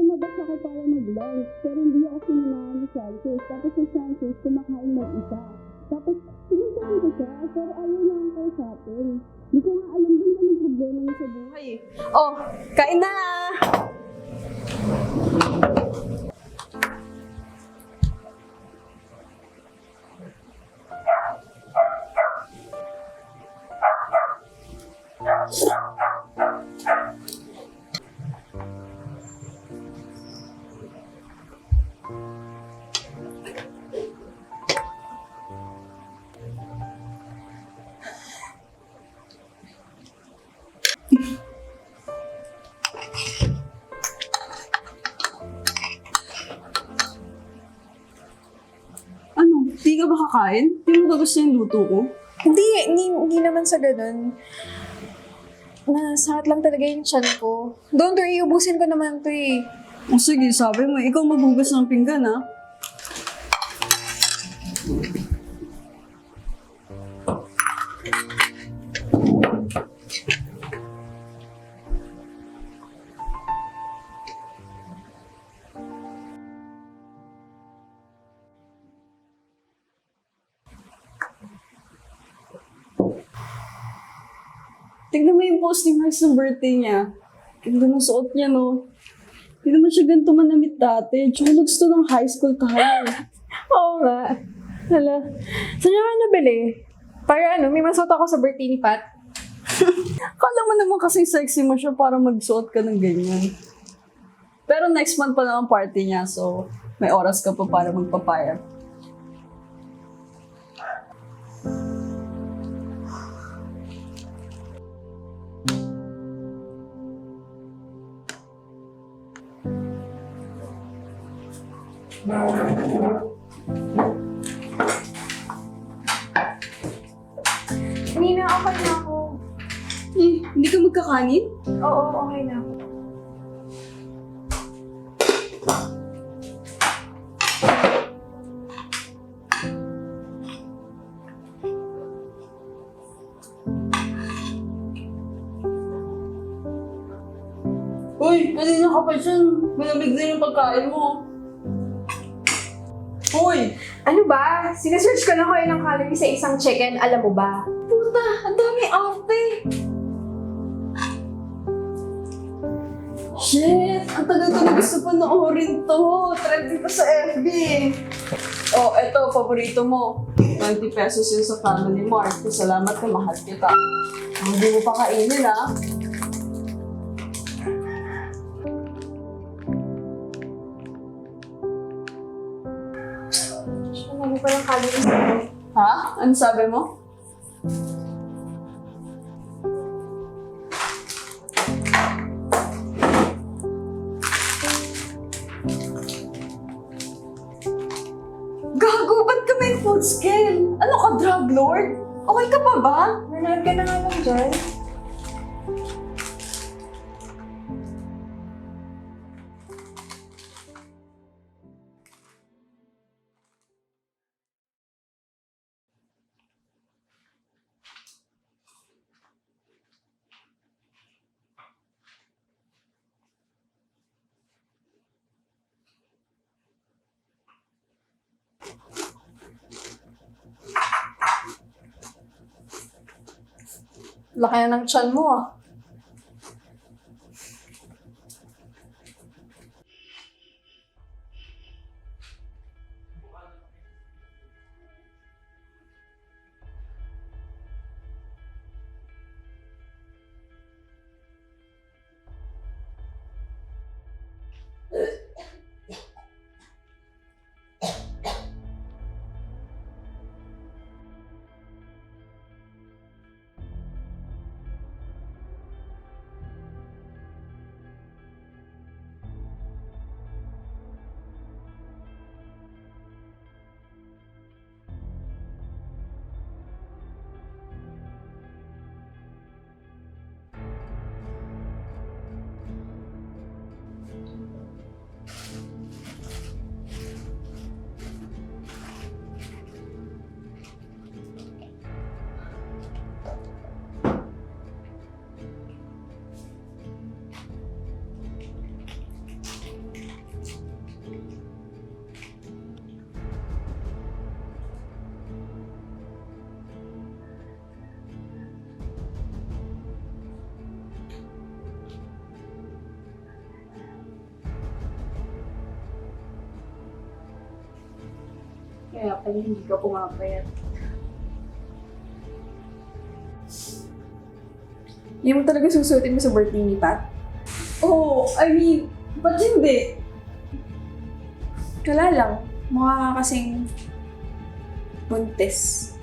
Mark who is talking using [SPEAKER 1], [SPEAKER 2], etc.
[SPEAKER 1] lumabas ako para mag-lunch, pero hindi ako sinamahan ni Francis. Tapos si Francis, kumakain mag-isa. Tapos, sinundan ko siya, pero ayaw na akong kausapin. Hindi ko nga alam din anong problema niya sa buhay.
[SPEAKER 2] Oh, kain na!
[SPEAKER 1] Ano? Di ka ba kakain? Di mo ba gusto yung luto ko?
[SPEAKER 3] Hindi naman sa ganun. Nasakit lang talaga yung tiyan ko. Don't worry, ubusin ko naman to eh.
[SPEAKER 1] O sige, sabi mo, ikaw maghugas ng pinggan, ha? Tignan mo yung post ni Mars ng birthday niya. Ganda ng suot niya, no? Hindi naman siya ganito manamit dati. Tsaka looks to ng high school tayo.
[SPEAKER 3] Oo nga. Hala. Saan niya ka nabili? Para ano, may masuot ako sa birthday ni Pat.
[SPEAKER 1] Kala mo naman kasi sexy mo siya para magsuot ka ng ganyan. Pero next month pa naman party niya, so may oras ka pa para magpapayat.
[SPEAKER 3] Nina, okay na ako.
[SPEAKER 1] Hindi ka magkakanin?
[SPEAKER 3] Oo, okay na ako.
[SPEAKER 1] Uy, kanina ka pa dyan. Malamig na yung pagkain mo. Uy!
[SPEAKER 3] Ano ba? Sinesearch ko lang ko ilang calories sa isang chicken, alam mo ba?
[SPEAKER 1] Puta, ang dami arte! Shit! Ang tagal ko na gusto panoorin to. Trending to sa FB. Oh, eto, paborito mo. 20 pesos yun sa Family Mart. Salamat na mahal kita. Hindi mo pa kainin, ha?
[SPEAKER 3] Ano pa yung calories ko?
[SPEAKER 1] Ha? Ano sabi mo? Gago, ba't ka may food scale? Ano ka, drug lord? Okay ka pa ba?
[SPEAKER 3] Nanood ka na nga lang dyan.
[SPEAKER 1] Laki na ng tiyan mo, ah.
[SPEAKER 3] Kaya pala hindi ka pumapayat. Hindi mo talaga susuotin mo sa birthday ni Pat?
[SPEAKER 1] Oh, I mean, ba't hindi?
[SPEAKER 3] Wala lang. Mukha ka kasing buntis.